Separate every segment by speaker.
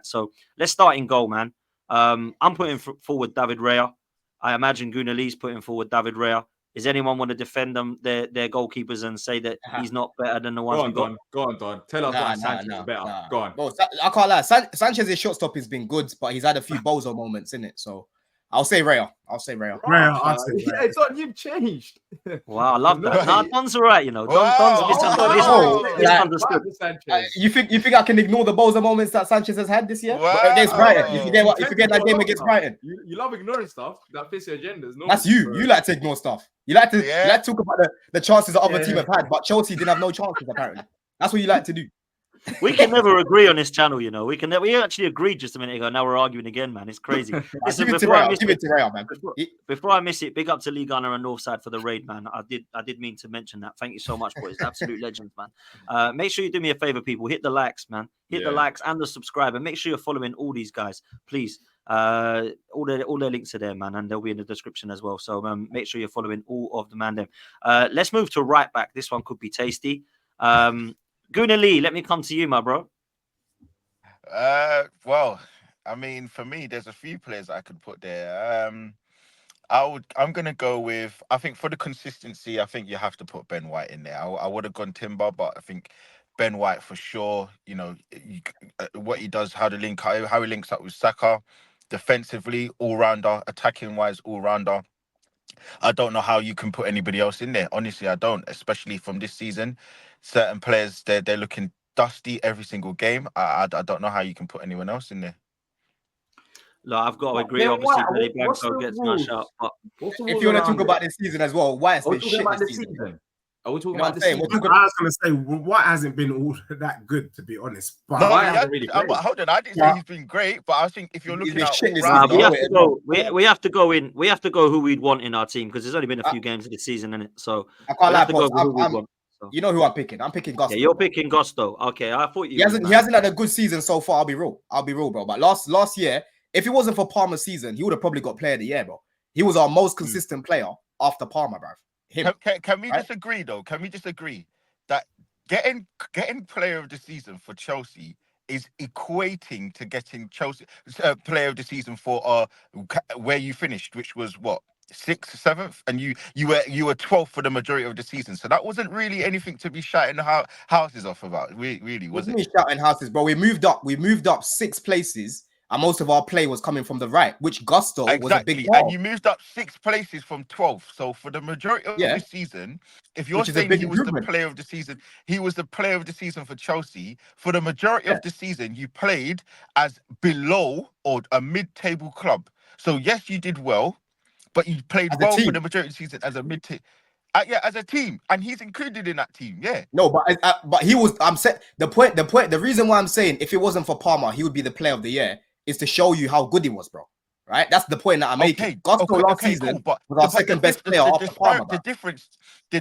Speaker 1: So let's start in goal, man. I'm putting forward David Raya. I imagine Gunali's putting forward David Raya. Does anyone want to defend them, their goalkeepers, and say that he's not better than the ones we got?
Speaker 2: Go on, Don. Tell us why Sanchez is better. Go on.
Speaker 3: Bro, I can't lie. Sanchez's shortstop has been good, but he's had a few bozo moments in it. So I'll say Raya.
Speaker 2: Yeah, Don, you've changed.
Speaker 1: Wow, I love that. Nah, Don's all right, you know. Don's misunderstood.
Speaker 3: You think I can ignore the bozo moments that Sanchez has had this year?
Speaker 4: Wow.
Speaker 3: Against Brighton. You forget that game against Brighton.
Speaker 2: You love ignoring stuff that fits your agendas. No,
Speaker 3: that's you. You like to ignore stuff. You like to talk about the chances that other team have had, but Chelsea didn't have no chances apparently. That's what you like to do.
Speaker 1: We can never agree on this channel, you know. We actually agreed just a minute ago. Now we're arguing again, man. It's crazy. Listen,
Speaker 3: give it to Real, man.
Speaker 1: Before I miss it, big up to Lee Gunner and Northside for the raid, man. I did mean to mention that. Thank you so much, boys. Absolute legends, man. Make sure you do me a favor, people. Hit the likes, man. Hit the likes and the subscribe, and make sure you're following all these guys, please. All their links are there, man, and they'll be in the description as well. So make sure you're following all of the man them. Let's move to right back. This one could be tasty. Guna Lee, let me come to you, my bro.
Speaker 4: Well, I mean, for me, there's a few players I could put there. I'm gonna go with. I think for the consistency, I think you have to put Ben White in there. I would have gone Timber, but I think Ben White for sure. You know, what he does, how he links up with Saka, defensively, all rounder, attacking wise, all rounder. I don't know how you can put anybody else in there. Honestly, I don't. Especially from this season, certain players they're looking dusty every single game. I don't know how you can put anyone else in there.
Speaker 1: Look, I've got to agree. Obviously, Billy Blanco gets my shout. But
Speaker 3: if you want to talk about this season as well, White's been shit this season.
Speaker 2: Are we talking about the season?
Speaker 5: I was going to say, White hasn't been all that good, to be honest. But
Speaker 4: hold on, I didn't say he's been great, but I think if you're looking at
Speaker 1: we have to go in. We have to go who we'd want in our team because there's only been a few games of the season, innit? So
Speaker 3: I can't lie, you know who I'm picking. I'm picking Gusto.
Speaker 1: Yeah, you're picking Gusto. Okay, I thought
Speaker 3: he hasn't had a good season so far. I'll be real, bro. But last year, if it wasn't for Palmer's season, he would have probably got player of the year, bro. He was our most consistent player after Palmer, bro.
Speaker 4: Can we just agree though? Can we just agree that getting player of the season for Chelsea is equating to getting Chelsea player of the season for where you finished, which was what, 6th, 7th, and you were 12th for the majority of the season. So that wasn't really anything to be shouting houses off about. Really, was it?
Speaker 3: Shouting houses, bro. We moved up 6 places. And most of our play was coming from the right, which Gusto was a big ball.
Speaker 4: And you moved up 6 places from 12th. So for the majority of the season, if you're saying he was the player of the season, he was the player of the season for Chelsea. For the majority of the season, you played as below or a mid-table club. So yes, you did well, but you played well for the majority of the season as a mid-table. As a team, and he's included in that team. Yeah.
Speaker 3: No, but he was. I'm saying the reason why I'm saying if it wasn't for Palmer, he would be the player of the year. Is to show you how good he was, bro. Right? That's the point that I'm making. Gusto last season was our second best player after Palmer.
Speaker 4: The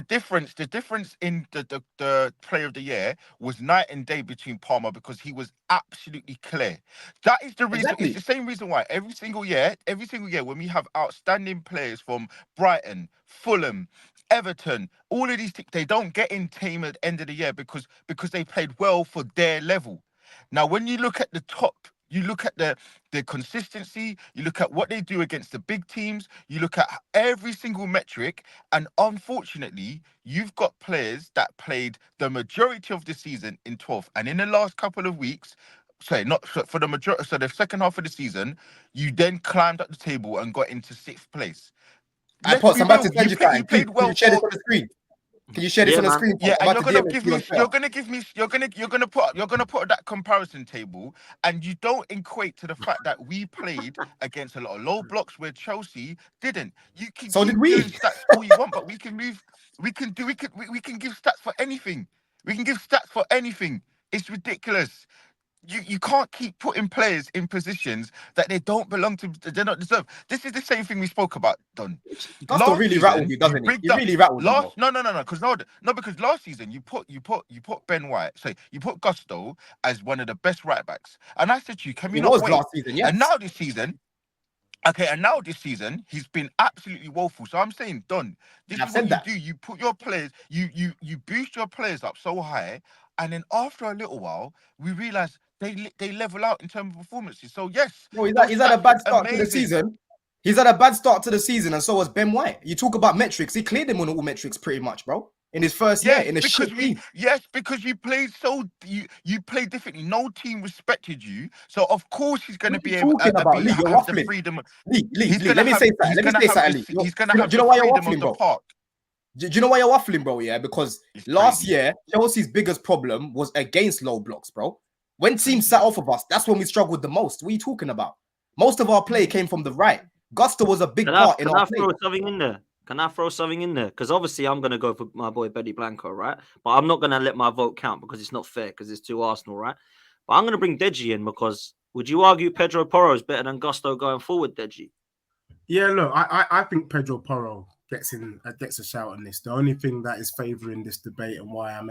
Speaker 4: difference in the player of the year was night and day between Palmer because he was absolutely clear. That is the reason. Exactly. It's the same reason why every single year when we have outstanding players from Brighton, Fulham, Everton, all of these things, they don't get in team at the end of the year because they played well for their level. Now, when you look at the top, you look at the consistency, you look at what they do against the big teams, you look at every single metric, and unfortunately, you've got players that played the majority of the season in 12th, and in the last couple of weeks, not for the majority, so the second half of the season, you then climbed up the table and got into 6th place.
Speaker 3: I'm about to send you something. Can you share this on the screen? Can you share this on the screen?
Speaker 4: Yeah, and you're gonna put that comparison table, and you don't equate to the fact that we played against a lot of low blocks where Chelsea didn't. You can
Speaker 3: so did we.
Speaker 4: Stats all you want, but we can give stats for anything. We can give stats for anything. It's ridiculous. You can't keep putting players in positions that they don't belong to, they don't deserve. This is the same thing we spoke about, Don.
Speaker 3: Gusto really rattled you, doesn't he? He really rattled you.
Speaker 4: No, because last season you put Ben White, you put Gusto as one of the best right backs, and I said to you, can we not wait?
Speaker 3: Last season, yes.
Speaker 4: And now this season, he's been absolutely woeful. So I'm saying, Don, this is what you do. You put your players, you boost your players up so high, and then after a little while, we realize they level out in terms of performances. So yes,
Speaker 3: no, he's had a bad start to the season. He's had a bad start to the season, and so was Ben White. You talk about metrics; he cleared him on all metrics pretty much, bro. In his first year, in a shit team.
Speaker 4: Yes, because you played you played differently. No team respected you, so of course he's going to be able to have the freedom.
Speaker 3: Lee, let me say something. Lee.
Speaker 4: He's going to have
Speaker 3: the freedom
Speaker 4: of the park.
Speaker 3: Do you know why you're waffling, bro? Yeah, because last year Chelsea's biggest problem was against low blocks, bro. When teams sat off of us, that's when we struggled the most. What are you talking about? Most of our play came from the right. Gusto was a big part in our play.
Speaker 1: Can I throw something in there? Because obviously I'm going to go for my boy Benny Blanco, right? But I'm not going to let my vote count because it's not fair because it's too Arsenal, right? But I'm going to bring Deji in because would you argue Pedro Porro is better than Gusto going forward, Deji?
Speaker 5: Yeah, look, I think Pedro Porro gets a shout on this. The only thing that is favouring this debate and why I'm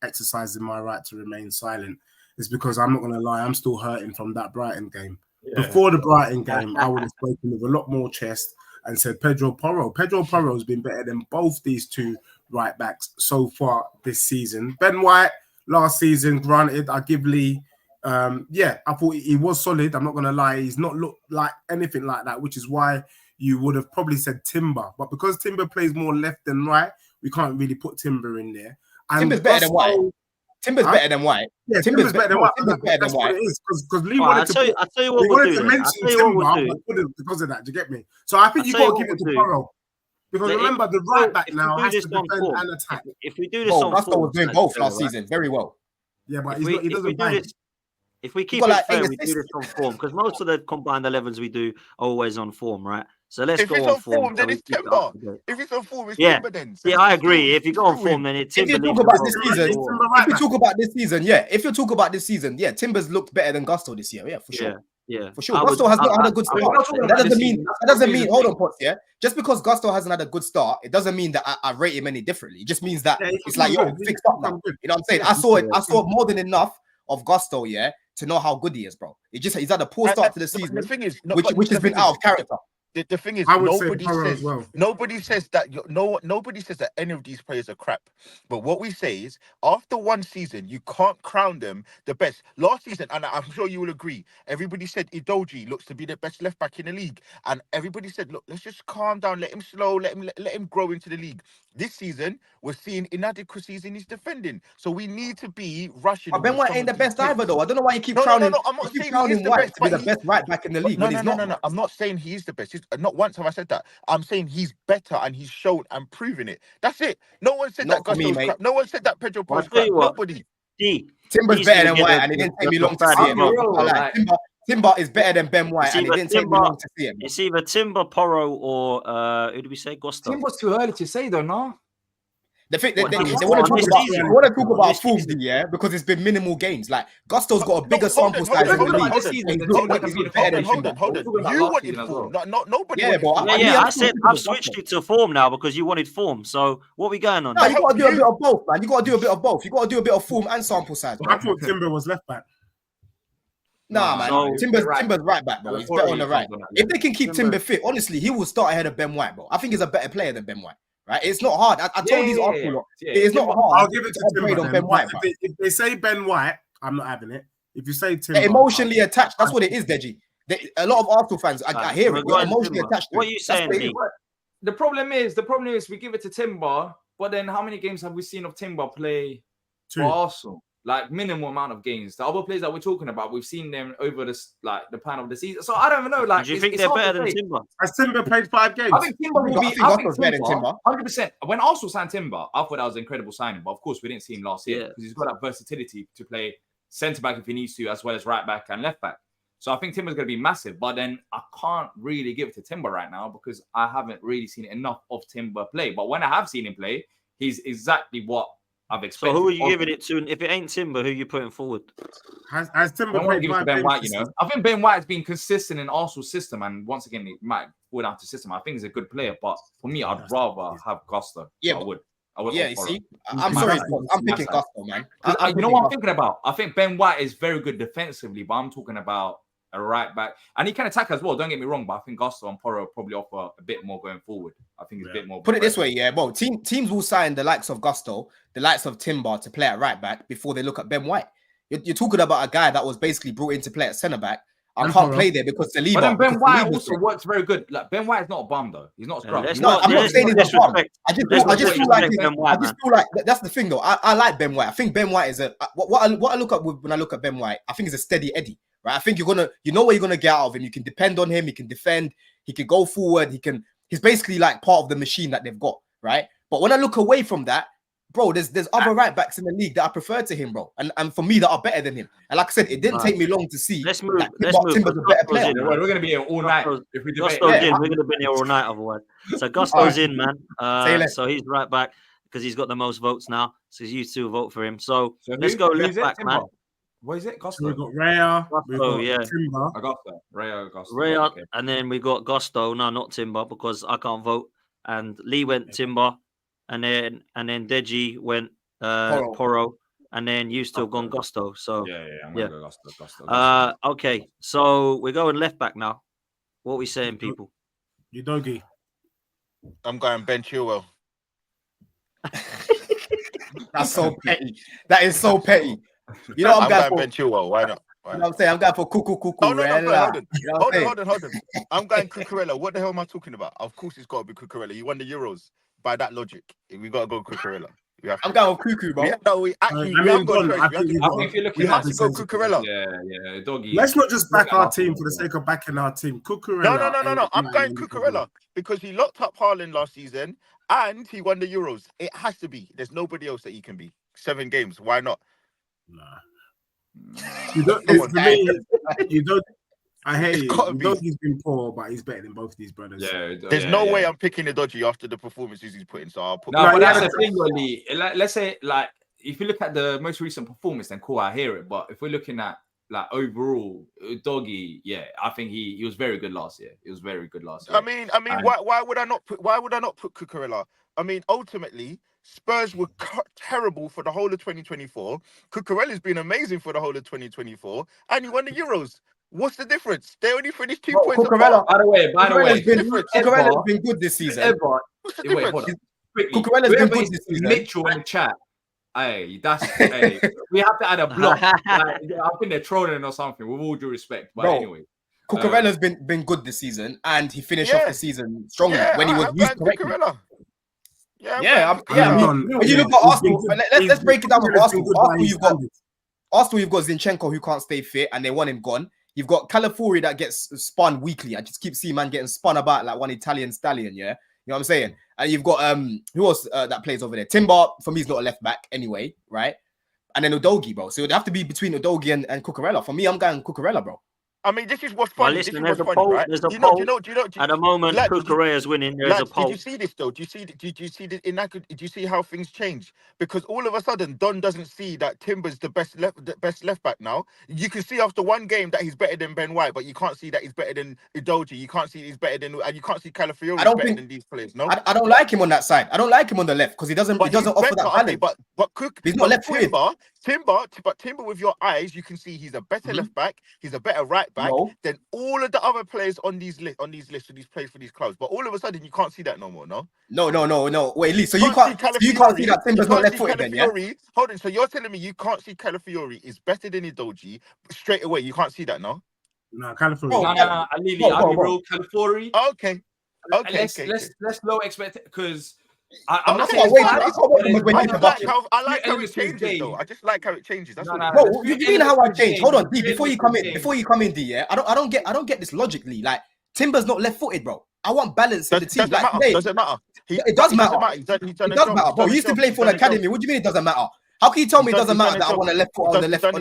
Speaker 5: exercising my right to remain silent is because I'm not going to lie, I'm still hurting from that Brighton game. Yeah. Before the Brighton game, I would have spoken with a lot more chest and said Pedro Porro. Pedro Porro has been better than both these two right backs so far this season. Ben White last season, granted, I give Lee. I thought he was solid. I'm not going to lie. He's not looked like anything like that, which is why you would have probably said Timber. But because Timber plays more left than right, we can't really put Timber in there. And
Speaker 3: Timber's better than White. Timber's better than White.
Speaker 5: Yeah, Timber's better than White. That's what it is. Because Lee wanted to mention Timber, but couldn't because of that. Do you get me? So I think you got to give it to Porro. Because remember, the right back now has to defend and attack.
Speaker 1: If we do this on
Speaker 3: Gusto was doing both last season very well.
Speaker 5: Yeah, but he doesn't bang.
Speaker 1: If we keep it fair, we do this on form because most of the combined 11s we do are always on form, right? So let's go on form.
Speaker 4: Then it's Timber. If it's on form, it's Timber then.
Speaker 1: Yeah, I agree. If you go on form, then it's Timber.
Speaker 3: If you talk about this season, Timber's looked better than Gusto this year. Yeah, for sure.
Speaker 1: Yeah,
Speaker 3: for sure. Gusto has not had a good start. That doesn't mean. Hold on, Potts. Yeah, just because Gusto hasn't had a good start, it doesn't mean that I rate him any differently. It just means that it's like you're fixed up now. You know what I'm saying? I saw more than enough of Gusto, to know how good he is, bro. He's had a poor start to the season, which has been out of character.
Speaker 4: The thing is, nobody says that any of these players are crap. But what we say is, after one season, you can't crown them the best. Last season, and I'm sure you will agree, everybody said Udogie looks to be the best left back in the league, and everybody said, look, let's just calm down, let him slow, let him grow into the league. This season, we're seeing inadequacies in his defending, so we need to be rushing.
Speaker 3: Ben White ain't the best either, though. I don't know why you keep crowning. I'm not saying he's the best. To be the best right back in the league. No.
Speaker 4: I'm not saying he's the best. Not once have I said that. I'm saying he's better and he's shown and proven it. That's it. No one said that Gusto's crap. No one said that Pedro Porro's crap. Nobody.
Speaker 3: Timber's better than White, and it didn't take me long to see him. Timber is better than Ben White, and it didn't take me long to see him.
Speaker 1: It's either Timber, Porro, or who do we say? Gusto.
Speaker 6: Timber's too early to say, though, no?
Speaker 3: They want to talk about form, because it's been minimal games. Like Gusto's got a bigger sample size in the league.
Speaker 4: Hold on. You wanted form, not nobody.
Speaker 1: I said I've switched it to form now because you wanted form. So what are we going on?
Speaker 3: No, you got to do a bit of both, man. You got to do a bit of both. You got to do a bit of form and sample size.
Speaker 5: I thought Timber was left back.
Speaker 3: Nah, man. So, Timber's right back, bro. He's better on the right. If they can keep Timber fit, honestly, he will start ahead of Ben White, bro. I think he's a better player than Ben White. Right? It's not hard. I told these Arsenal, it is not hard.
Speaker 5: I'll give it to Timber on Ben White. If they say Ben White, I'm not having it. If you say Timber,
Speaker 3: emotionally attached, that's what it is, Deji. A lot of Arsenal fans, I hear it. You're emotionally attached.
Speaker 1: What are you saying?
Speaker 6: The problem is we give it to Timber, but then how many games have we seen of Timber play for Arsenal? Like minimal amount of games. The other players that we're talking about, we've seen them over the plan of the season. So I don't even know. Like,
Speaker 1: do you think they're better than Timber?
Speaker 5: Has Timber played 5 games?
Speaker 6: I think Timber will be better than Timber. 100%. When Arsenal signed Timber, I thought that was an incredible signing. But of course, we didn't see him last year because he's got that versatility to play centre back if he needs to, as well as right back and left back. So I think Timber's going to be massive. But then I can't really give it to Timber right now because I haven't really seen enough of Timber play. But when I have seen him play, he's exactly what I've expected.
Speaker 1: So who are you giving it to? And if it ain't Timber, who are you putting forward?
Speaker 5: Has Timber played
Speaker 6: Ben White? I think Ben White has been consistent in Arsenal's system, and once again, it might fall down to system. I think he's a good player, but for me, I'd rather have Gusto.
Speaker 3: Yeah,
Speaker 6: I would.
Speaker 3: Yeah, you see, I'm sorry, I'm picking Gusto, man.
Speaker 6: You know what I'm thinking about? I think Ben White is very good defensively, but I'm talking about a right back, and he can attack as well. Don't get me wrong, but I think Gusto and Porro probably offer a bit more going forward. I think it's a bit more.
Speaker 3: Put it this way, well, teams will sign the likes of Gusto, the likes of Timber to play at right back before they look at Ben White. You're talking about a guy that was basically brought in to play at centre back. I can't play there because Saliba.
Speaker 6: But then Ben White also works very good. Like Ben White is not a bum though. He's not a scrub.
Speaker 3: I'm not saying he's a bum. I just feel like that's the thing though. I like Ben White. I think Ben White is what I look at when I look at Ben White. I think he's a steady Eddie, right? I think you know what you're gonna get out of him. You can depend on him. He can defend. He can go forward. He's basically like part of the machine that they've got, right? But when I look away from that, bro, there's other right backs in the league that I prefer to him, bro, and for me that are better than him. And like I said, it didn't take me long to see.
Speaker 1: Let's move.
Speaker 3: Timber's a better player.
Speaker 6: We're gonna be here all night if we debate.
Speaker 1: Gusto's in. We're gonna be here all night otherwise. So Gusto's in, man. So he's right back because he's got the most votes now. So you two vote for him. So let's go left back, man.
Speaker 6: What is it? Gusto.
Speaker 5: We've got Raya. Timber.
Speaker 6: I got that. Gusto.
Speaker 1: Raya, okay. And then we got Gusto. No, not Timber because I can't vote. And Lee went Timber, and then Deji went Porro, and then you still gone Gusto. So
Speaker 6: I'm gonna go Gusto.
Speaker 1: Okay, so we're going left back now. What are we saying, people?
Speaker 5: You doggy.
Speaker 4: I'm going Ben Chilwell.
Speaker 3: That's so petty. That is so petty. You know, I'm
Speaker 4: going Ben Chilwell. Why not?
Speaker 3: You know what I'm saying? I'm going for Cuckoo.
Speaker 4: Hold on. I'm going Cucurella. What the hell am I talking about? Of course, it's got to be Cucurella. You won the Euros. By that logic, we got to go Cucurella.
Speaker 3: I'm going with Cuckoo, bro.
Speaker 4: We have to go Cucurella.
Speaker 6: Yeah, doggy.
Speaker 5: Let's not just back our team for the sake of backing our team. Cucurella.
Speaker 4: No. I'm going Cucurella because he locked up Haaland last season and he won the Euros. It has to be. There's nobody else that he can be. 7 games. Why not?
Speaker 5: Nah. You don't. I hate you. He's been poor, but he's better than both these brothers.
Speaker 4: There's no way I'm picking the dodgy after the performances he's put in. So I'll put.
Speaker 6: No, but that's the thing, really. Let's say, like, if you look at the most recent performance, then cool, I hear it. But if we're looking at like overall, doggy, I think he was very good last year. He was very good last year.
Speaker 4: I mean, why would I not put Cucurella? I mean, ultimately, Spurs were terrible for the whole of 2024. Cucurella's been amazing for the whole of 2024, and he won the Euros. What's the difference? They only finished 2 points apart.
Speaker 6: By the way,
Speaker 3: Cucurella's been good this season.
Speaker 4: What's the difference?
Speaker 3: Cucurella's been good this season.
Speaker 6: Mitchell in the chat. We have to add a block. I think they're trolling or something. With all due respect, but anyway,
Speaker 3: Cucurella's been good this season, and he finished off the season strongly when he was used correctly. When you look at Arsenal, let's break it down with Arsenal. Arsenal, you've got Zinchenko who can't stay fit, and they want him gone. You've got Calafiori that gets spun weekly. I just keep seeing man getting spun about like one Italian stallion, You know what I'm saying? And you've got who else that plays over there? Timber, for me, is not a left back anyway, right? And then Udogie, bro. So it'd have to be between Udogie and Cucurella. For me, I'm going Cucurella, bro.
Speaker 4: I mean, this is what's funny.
Speaker 1: Listen, there's a poll. Right? There's a poll. At the moment, Cucurella is winning. There's a poll.
Speaker 4: Did you see this though? Did you see how things change? Because all of a sudden, Don doesn't see that Timber's the best left back now. You can see after one game that he's better than Ben White, but you can't see that he's better than Udogie. You can't see he's better than, and you can't see Calafiori better than these players. No,
Speaker 3: I don't like him on that side. I don't like him on the left because he doesn't offer that balance.
Speaker 4: But Cook,
Speaker 3: he's not left-footed.
Speaker 4: Timber, with your eyes, you can see he's a better left back. He's a better right back than all of the other players on these lists for these players for these clubs. But all of a sudden, you can't see that no more. No. Wait, Lee. So you can't see that Timber's not left-footed then, yeah? Hold on. So you're telling me you can't see Calafiori is better than Udogie straight away? You can't see that, no?
Speaker 5: No, Calafiori.
Speaker 6: No. I'll be real. Calafiori.
Speaker 4: Okay.
Speaker 6: Let's low expect because. I'm not
Speaker 3: saying
Speaker 4: I like how it changes though. I just like how it changes. That's
Speaker 3: what you mean how I change. Hold on, D, before you come in, D, yeah. I don't get this logically. Like Timber's not left-footed, bro. I want balance in the team.
Speaker 4: Doesn't matter.
Speaker 3: It does matter. It does matter, bro. You used to play for an academy. What do you mean it doesn't matter? How can you tell me it doesn't matter that I want a left foot on the left hand?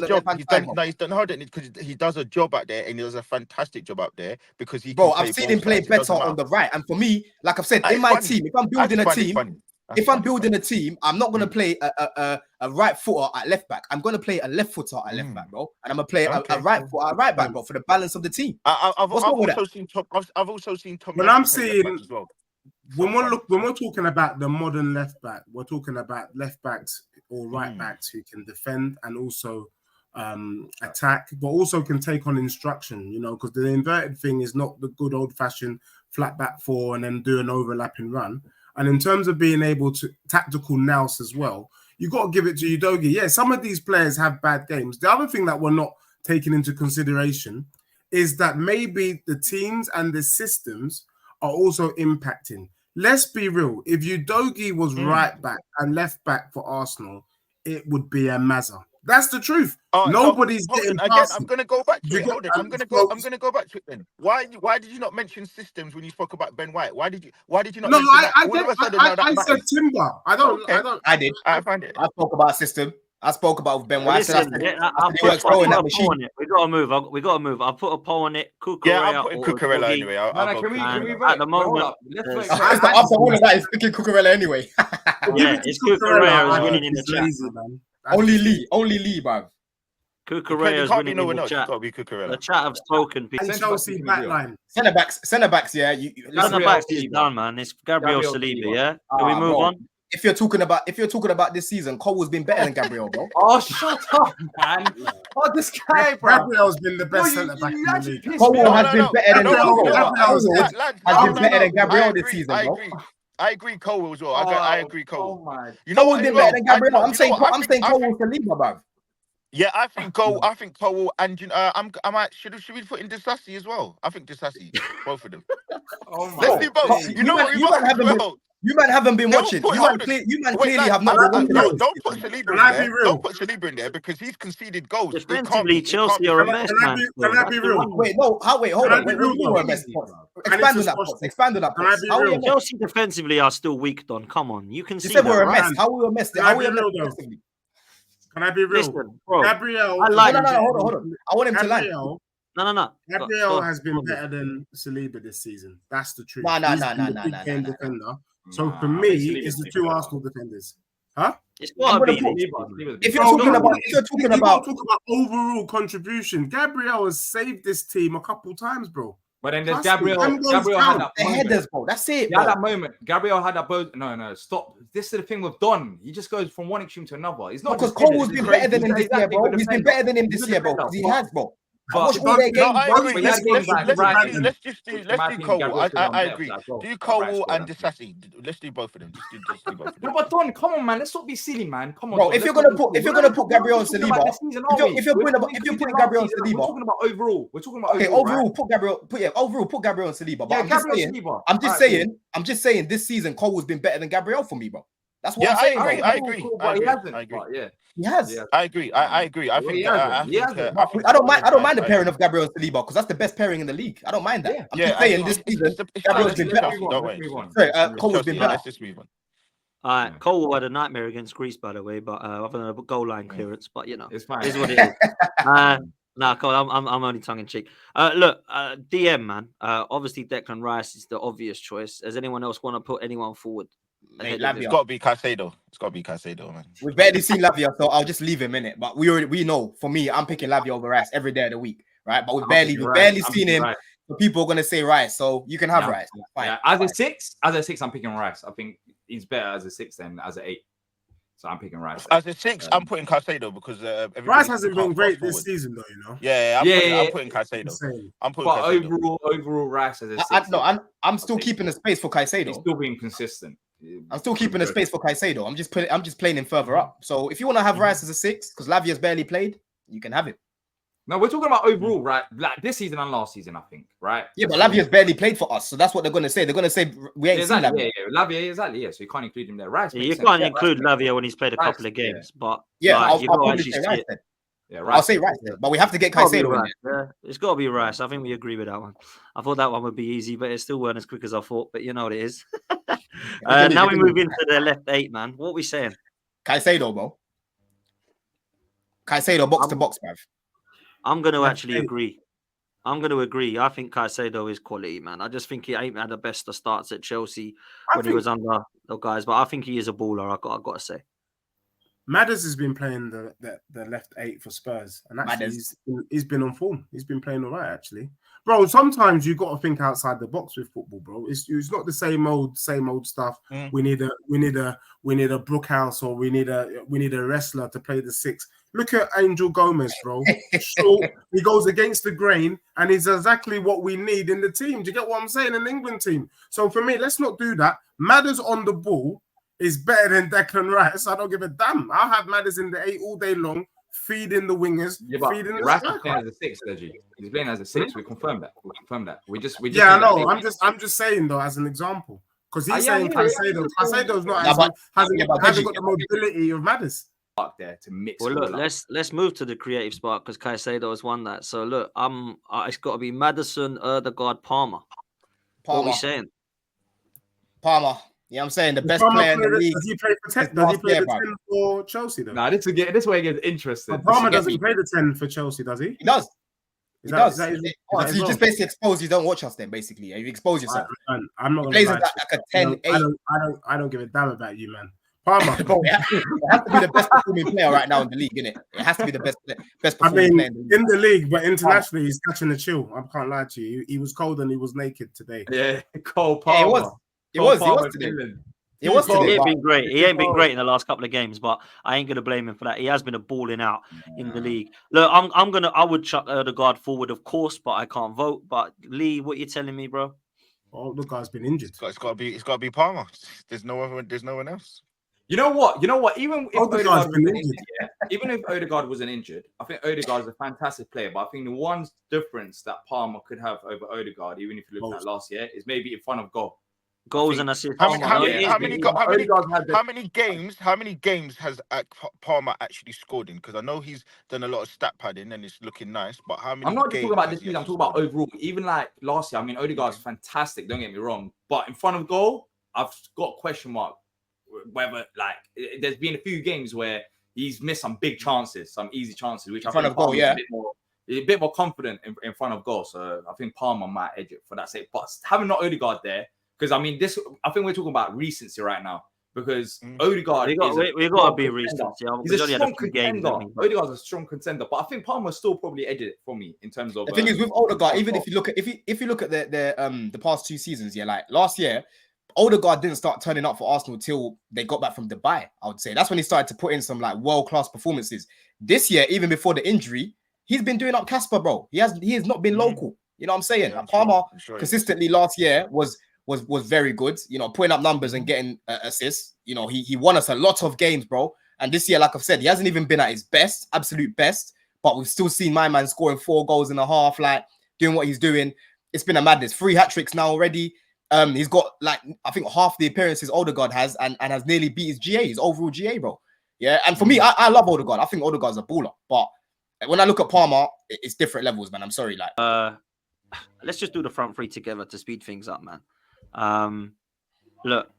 Speaker 4: No, he's done hard because he does a job out there and he does a fantastic job out there because he.
Speaker 3: Bro, I've seen him play better on the right, and for me, like I've said, in my team, if I'm building a team, I'm not gonna play a right footer at left back. I'm gonna play a left footer at left back, bro, and I'm gonna play a right footer at right back, bro, for the balance of the team.
Speaker 4: I've also seen Tom.
Speaker 5: When I'm seeing. When we're talking about the modern left back, we're talking about left backs or right backs who can defend and also attack, but also can take on instruction, because the inverted thing is not the good old-fashioned flat back four and then do an overlapping run. And in terms of being able to tactical nous as well, you got to give it to Udogie. Yeah, some of these players have bad games. The other thing that we're not taking into consideration is that maybe the teams and the systems are also impacting. Let's be real. If Udogie was right back and left back for Arsenal, it would be a mazza. That's the truth. Nobody's getting past.
Speaker 4: I'm gonna go back to it. I'm gonna go back to it then. Why did you not mention systems when you spoke about Ben White? Why did you not?
Speaker 5: No, I said Timber. I
Speaker 3: did.
Speaker 4: I find it.
Speaker 3: I spoke about system. I spoke about Ben White.
Speaker 1: Listen, I'll put a poll on it. We gotta move. I'll put a poll on it.
Speaker 4: I'm putting Cucurella anyway.
Speaker 2: Can we
Speaker 1: at the moment,
Speaker 3: after all of that, it's picking Cucurella anyway.
Speaker 1: Yeah, it's Cucurella is winning in the chat.
Speaker 3: Only Lee, bruv.
Speaker 1: Cucurella is winning in the chat. The chat have spoken.
Speaker 5: Chelsea backline.
Speaker 3: Centre backs. Yeah,
Speaker 1: centre backs is done, man. It's Gabriel Saliba. Yeah. Can we move on?
Speaker 3: If you're talking about this season, Cole's been better than Gabriel, bro.
Speaker 2: Oh, shut up, man. Oh, this guy, bro.
Speaker 5: Gabriel's been the best centre back in the league.
Speaker 3: Cole has been better than Gabriel this season, bro.
Speaker 4: I agree, Cole as well. I agree, Cole.
Speaker 3: You know what's been better than Gabriel? I'm saying Cole was Saliba, bruv.
Speaker 4: Yeah, I think Cole. I think Cole and should we put in Disassi as well? I think Disassi, both of them. Let's do both. You know what?
Speaker 3: You man haven't been watching. You man clearly have not been watching.
Speaker 4: Don't put Saliba in there. Don't put Saliba in there because he's conceded goals.
Speaker 1: Defensively, Chelsea are a mess, man.
Speaker 5: Can I be real?
Speaker 3: Hold on. Expand on that.
Speaker 1: Chelsea defensively are still weak, Don. Come on. You can see
Speaker 3: that. We're a mess. How we a mess?
Speaker 5: Can I be real?
Speaker 1: Listen, bro.
Speaker 5: Gabriel.
Speaker 3: Hold on. I want him to land.
Speaker 1: No.
Speaker 5: Gabriel has been better than Saliba this season. That's the truth.
Speaker 3: No.
Speaker 5: Defender. So for me, it's the two Arsenal defenders. Huh?
Speaker 1: It's got to be.
Speaker 3: If you're talking about
Speaker 5: overall contribution, Gabriel has saved this team a couple times, bro.
Speaker 6: But then there's Gabriel had that
Speaker 3: headers, bro. That's it.
Speaker 6: Bro. That moment. Gabriel had that boat. No, stop. This is the thing with Don. He just goes from one extreme to another. He's not
Speaker 3: because Cole has been better than him this year, bro. He's been better than him this year, bro. He has, bro. I agree. Let's do Cole. I agree. Do Cole and Disassi. Let's do both of them. Just do both of them.
Speaker 6: No, but Don, come on, man. Let's not be silly, man. Come on,
Speaker 3: bro. If you're gonna put Gabriel and Saliba, if you're putting Gabriel and Saliba,
Speaker 6: we're talking about overall.
Speaker 3: Okay, overall, put Gabriel and Saliba. But I'm just saying, this season Cole has been better than Gabriel for me, bro. That's what I'm saying.
Speaker 4: I agree.
Speaker 3: He has.
Speaker 4: I agree. I think.
Speaker 3: I don't mind the pairing of Gabriel and Saliba because that's the best pairing in the league. I don't mind that. I'm just saying this season Gabriel's been better. Cole has been better.
Speaker 4: Let's just move on.
Speaker 1: All right, Cole had a nightmare against Greece, by the way, but other than a goal line clearance, but
Speaker 6: it's fine.
Speaker 1: It is what it is. Nah, Cole, I'm only tongue in cheek. Look, DM man. Obviously, Declan Rice is the obvious choice. Does anyone else want to put anyone forward?
Speaker 4: It's got to be Caicedo, man.
Speaker 3: We've barely seen Lavia, so I'll just leave him in it. But we know. For me, I'm picking Lavia over Rice every day of the week, right? But we've barely seen him. Right. So people are gonna say Rice, so you can have Rice. Fine.
Speaker 6: Yeah. As a six, I'm picking Rice. I think he's better as a 6 than as an 8. So I'm picking Rice.
Speaker 4: As a 6, I'm putting Caicedo because
Speaker 5: Rice hasn't been great this season, though. You know.
Speaker 4: I'm putting Caicedo.
Speaker 6: Overall, Rice as a 6.
Speaker 3: I'm still keeping the space for Caicedo.
Speaker 6: He's still being consistent.
Speaker 3: I'm still keeping the space for Caicedo. I'm just playing him further up. So if you want to have Rice as a 6, because Lavia's barely played, you can have it.
Speaker 6: No, we're talking about overall, right? Like this season and last season, I think, right?
Speaker 3: Yeah, but Lavia's barely played for us, so that's what they're going to say. They're going to say we ain't seen Lavia.
Speaker 6: Yeah, Lavia, exactly. Yeah, so you can't include him there. Rice.
Speaker 1: You can't include Lavia when he's played a couple of games, but
Speaker 3: I'll probably say Rice then. Yeah, I'll say Rice, but we have to get Caicedo in
Speaker 1: there. Yeah, it's got to be Rice. I think we agree with that one. I thought that one would be easy, but it still weren't as quick as I thought. But you know what it is. Now we move into the left 8, man. What are we saying?
Speaker 3: Caicedo, bro. Caicedo, box to box, bruv.
Speaker 1: I'm going to actually agree. I think Caicedo is quality, man. I just think he ain't had the best of starts at Chelsea when he was under the guys, but I think he is a baller. I got to say.
Speaker 5: Madders has been playing the left 8 for Spurs, and actually he's been on form. He's been playing all right, actually. Bro, sometimes you got to think outside the box with football, bro. It's not the same old stuff. We need a Brookhouse, or we need a wrestler to play the 6. Look at Angel Gomez, bro. Short, he goes against the grain, and he's exactly what we need in the team. Do you get what I'm saying? In the England team. So for me, let's not do that. Madders on the ball is better than Declan Rice. I don't give a damn. I'll have Madders in the 8 all day long, feeding the wingers, feeding the
Speaker 6: Rice is
Speaker 5: striker.
Speaker 6: playing as a 6, Leggy. He's playing as a 6. We confirmed that. We just
Speaker 5: yeah, I know. I'm just saying though, as an example, because he's saying Caicedo's not hasn't got the mobility of Madders.
Speaker 6: There to mix.
Speaker 1: Well, look, let's move to the creative spark because Caicedo has won that. So look, it's got to be Maddison, Ødegaard, Palmer. What are we saying?
Speaker 3: Palmer. Yeah, I'm saying the best player in the league.
Speaker 5: Does he play for 10? Does he play the 10 for Chelsea though?
Speaker 6: Nah, this way it gets interesting.
Speaker 5: But Palmer doesn't play the 10 for Chelsea, does he?
Speaker 3: He does. He does.
Speaker 5: So
Speaker 3: you just basically expose. You don't watch us then. Basically, you expose yourself.
Speaker 5: I'm not
Speaker 3: going
Speaker 5: to lie.
Speaker 3: Like a 10, 8.
Speaker 5: I don't give a damn about you, man. Palmer.
Speaker 3: Bro, it has to be the best performing player right now in the league, innit? It has to be the best performing player
Speaker 5: in the league, but internationally, he's catching a chill. I can't lie to you. He was cold and he was naked today.
Speaker 6: Yeah, cold Palmer.
Speaker 3: Yeah, it was today. He
Speaker 1: ain't been great. He ain't been great in the last couple of games, but I ain't gonna blame him for that. He has been a balling out in the league. Look, I would chuck Ødegaard forward, of course, but I can't vote. But Lee, what you telling me, bro?
Speaker 5: Oh, the guy's been injured.
Speaker 4: It's got to be Palmer. There's no one else.
Speaker 6: You know what? Even if Ødegaard wasn't injured, I think Ødegaard is a fantastic player. But I think the one difference that Palmer could have over Ødegaard, even if you look at last year, is maybe in front of goal.
Speaker 1: Goals and assists.
Speaker 4: How many games has Palmer actually scored in? Because I know he's done a lot of stat padding and it's looking nice. But how many?
Speaker 6: I'm not just talking about this season. I'm talking about overall. Even like last year, I mean, Ødegaard's fantastic. Don't get me wrong. But in front of goal, I've got a question mark whether there's been a few games where he's missed some big chances, some easy chances, which I think Palmer's a bit more confident in front of goal. So I think Palmer might edge it for that sake. But having not Ødegaard there. Because I think we're talking about recency right now. Because Ødegaard,
Speaker 1: we got to be recency.
Speaker 6: He's a strong contender. Ødegaard's a strong contender, but I think Palmer still probably edged it for me in terms of.
Speaker 3: The thing is with Ødegaard, even if you look at the past 2 seasons, like last year, Ødegaard didn't start turning up for Arsenal till they got back from Dubai. I would say that's when he started to put in some world-class performances. This year, even before the injury, he's been doing up Casper, bro. He has not been local. You know what I'm saying? Yeah, Palmer consistently last year was very good, putting up numbers and getting assists. He won us a lot of games, bro. And this year, like I've said, he hasn't even been at his best, absolute best. But we've still seen my man scoring 4 goals and a half, doing what he's doing. It's been a madness. 3 hat-tricks now already. He's got I think half the appearances Ødegaard has and has nearly beat his GA, his overall GA, bro. Yeah, and for me, I love Ødegaard. I think Ødegaard's a baller. But when I look at Palmer, it's different levels, man. I'm sorry,
Speaker 1: let's just do the front 3 together to speed things up, man. Look,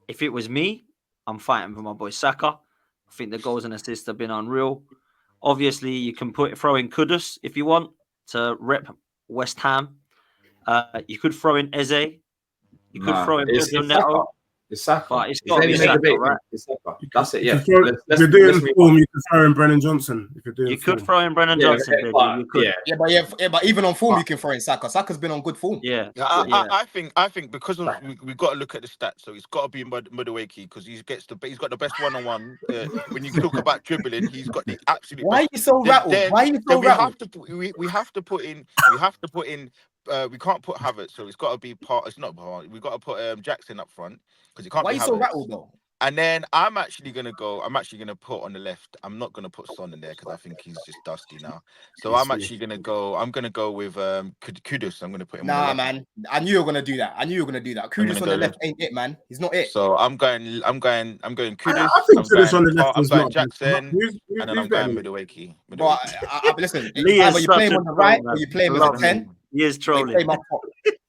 Speaker 1: if it was me, I'm fighting for my boy Saka. I think the goals and assists have been unreal. Obviously, you can throw in Kudus if you want to rep West Ham. You could throw in Eze. You could throw in Neto.
Speaker 6: It's Saka.
Speaker 1: But it's got to be Saka, right?
Speaker 6: It's Saka. That's it. Yeah.
Speaker 5: If you're doing form, you can throw in Brennan Johnson.
Speaker 1: You could throw in Brennan Johnson. You could.
Speaker 3: But even on form, you can throw in Saka. Saka's been on good form.
Speaker 4: I think because we've got to look at the stats. So it's got to be Madueke because he's got the best one-on-one. When you talk about dribbling, he's got the absolute.
Speaker 3: Why are you so rattled?
Speaker 4: We have to put in. We can't put Havertz, so it's got to be part. It's not part. We've got to put Jackson up front because it can't.
Speaker 3: Why
Speaker 4: be
Speaker 3: are you so rattled though?
Speaker 4: And then I'm actually gonna put on the left. I'm not gonna put Son in there because I think he's just dusty now. So I'm gonna go with Kudus. I'm gonna put him.
Speaker 3: Nah, man. I knew you were gonna do that. Kudus on the left ain't it, man. He's not it.
Speaker 4: So I'm going Kudus.
Speaker 5: I think Kudus on the left
Speaker 4: I'm
Speaker 5: is
Speaker 4: going
Speaker 5: not
Speaker 4: Jackson, and then I'm going Madueke.
Speaker 3: But listen, either you play him on the right or you play him as a 10.
Speaker 1: He is trolling.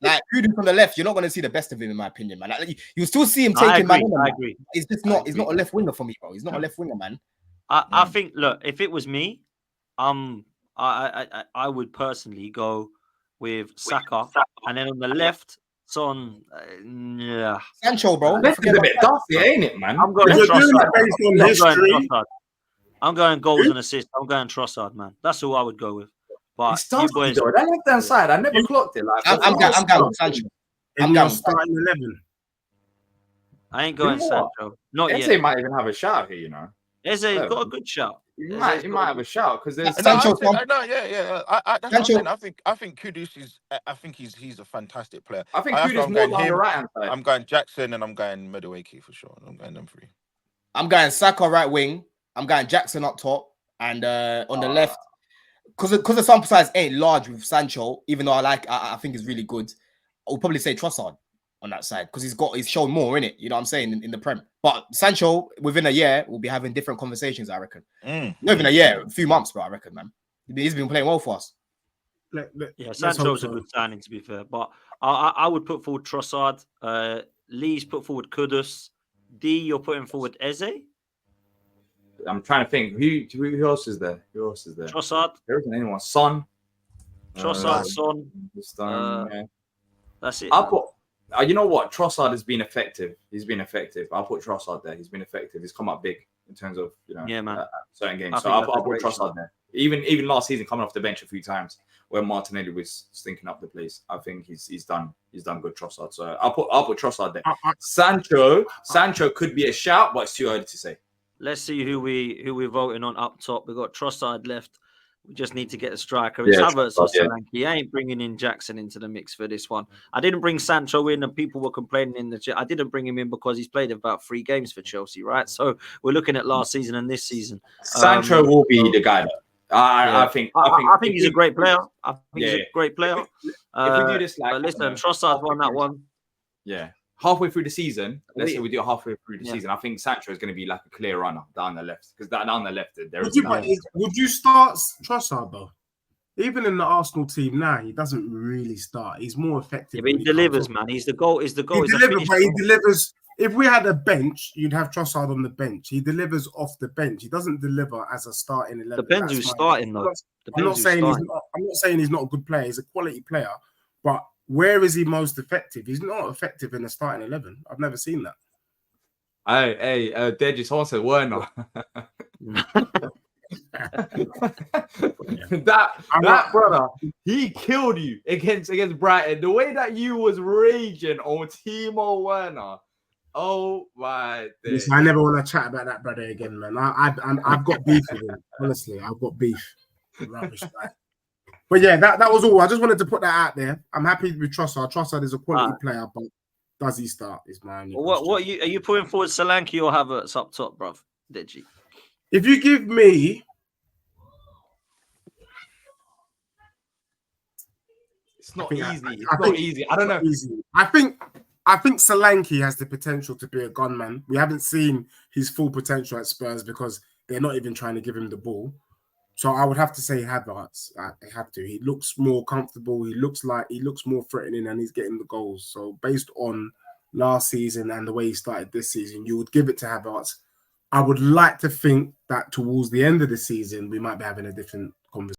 Speaker 3: Kudus on the left, you're not going to see the best of him, in my opinion, man. You'll still see him taking man. I agree. He's just not. He's not a left winger for me, bro. He's not a left winger, man.
Speaker 1: I think. Look, if it was me, I would personally go with Saka, and then on the left, Son.
Speaker 3: Sancho, bro.
Speaker 6: Left is a bit dusty, ain't it, man?
Speaker 1: I'm going Trossard. I'm going goals and assists. I'm going Trossard, man. That's who I would go with. But you boys,
Speaker 6: that left hand side, I never clocked it.
Speaker 3: I'm going with Sancho.
Speaker 5: I'm going starting 11.
Speaker 1: I ain't going Sancho. Not yet.
Speaker 6: Eze might even have a shout here,
Speaker 1: Eze's got a good shout.
Speaker 6: He might have a shout because there's
Speaker 3: Sancho.
Speaker 4: That's what I'm saying. I think Kudus is. I think he's a fantastic player.
Speaker 6: I think Kudus more on the right hand side.
Speaker 4: I'm going Jackson and I'm going Madueke for sure. I'm going them three.
Speaker 3: I'm going Saka right wing. I'm going Jackson up top, and on the left, because the sample size ain't large with Sancho. Even though I think he's really good. I would probably say Trossard on that side because he's shown more in it. You know what I'm saying in the Prem. But Sancho within a year will be having different conversations. I reckon. Not even a year, a few months, bro. I reckon, man. He's been playing well for us.
Speaker 1: Yeah, Sancho's a good signing to be fair, but I would put forward Trossard. Lee's put forward Kudus. D, you're putting forward Eze.
Speaker 6: I'm trying to think who else is there?
Speaker 1: Trossard.
Speaker 6: There isn't anyone. Son.
Speaker 1: Trossard, Son. That's it.
Speaker 6: I'll put. You know what? Trossard has been effective. He's been effective. I'll put Trossard there. He's been effective. He's come up big in terms of certain games. So I'll put Trossard there. Even last season, coming off the bench a few times when Martinelli was stinking up the place, I think he's done good, Trossard. So I'll put Trossard there. Sancho could be a shout, but it's too early to say.
Speaker 1: Let's see who we're voting on up top. We've got Trossard left. We just need to get a striker. It's Havertz or Solanke. I ain't bringing in Jackson into the mix for this one. I didn't bring Sancho in, and people were complaining in the chat. I didn't bring him in because he's played about 3 games for Chelsea, right? So we're looking at last season and this season.
Speaker 6: Sancho will be the guy, though. I think
Speaker 1: he's a great player. I think he's a great player.
Speaker 6: If we do this,
Speaker 1: but listen, Trossard won that one.
Speaker 6: Yeah. Halfway through the season, let's say we do it halfway through the season. I think Sancho is going to be like a clear runner down the left because down the left there is.
Speaker 5: Would you start Trossard though? Even in the Arsenal team now, he doesn't really start. He's more effective.
Speaker 1: Yeah, but he delivers, man. He's the goal. He
Speaker 5: delivers. If we had a bench, you'd have Trossard on the bench. He delivers off the bench. He doesn't deliver as a starting 11.
Speaker 1: Depends who's starting though.
Speaker 5: I'm not saying he's not a good player. He's a quality player, but where is he most effective? He's not effective in a starting 11. I've never seen that.
Speaker 6: Hey, Deji, someone said Werner. that brother, he killed you against Brighton. The way that you was raging on Timo Werner. Oh my days.
Speaker 5: I never want to chat about that brother again, man. I've got beef with him. Honestly, I've got beef. Rubbish, right? But yeah, that was all. I just wanted to put that out there. I'm happy with Trossard. Trossard is a quality player, but does he start? Is my only question.
Speaker 1: What are you putting forward? Solanke or Havertz up top, bruv? Deji.
Speaker 5: If you give me,
Speaker 6: it's not easy. It's not easy. I don't know.
Speaker 5: Easy. I think Solanke has the potential to be a gunman. We haven't seen his full potential at Spurs because they're not even trying to give him the ball. So I would have to say Havertz. I have to. He looks more comfortable. He looks more threatening, and he's getting the goals. So based on last season and the way he started this season, you would give it to Havertz. I would like to think that towards the end of the season, we might be having a different